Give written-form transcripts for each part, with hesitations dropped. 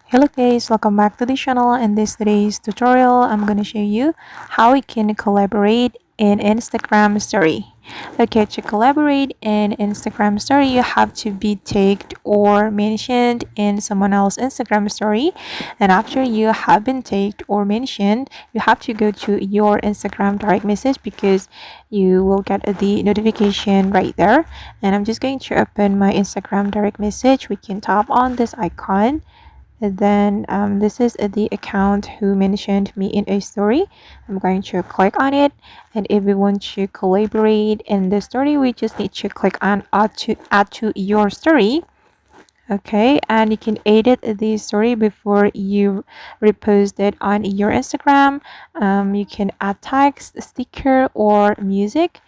Hello guys, welcome back to the channel. In this today's tutorial, I'm going to show you how we can collaborate in Instagram story. Okay, to collaborate in Instagram story, you have to be tagged or mentioned in someone else's Instagram story. And after you have been tagged or mentioned, you have to go to your Instagram direct message because you will get the notification right there. And I'm just going to open my Instagram direct message. We can tap on this icon, and then this is the account who mentioned me in a story. I'm going to click on it, and if we want to collaborate in the story, we just need to click on add to your story. Okay, and you can edit the story before you repost it on your Instagram. You can add text, sticker, or music.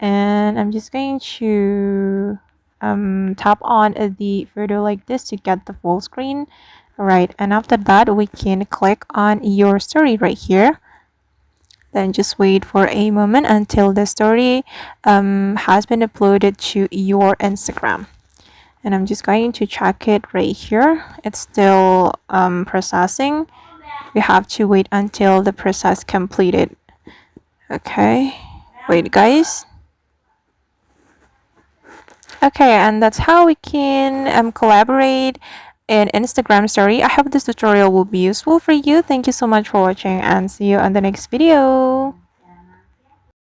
And I'm just going to tap on the photo like this to get the full screen. Right, and after that, we can click on your story right here. Then just wait for a moment until the story has been uploaded to your Instagram. And I'm just going to check it right here. It's still processing. We have to wait until the process completed. Okay, wait guys. Okay, and that's how we can collaborate in Instagram story. I hope this tutorial will be useful for you. Thank you so much for watching and see you on the next video.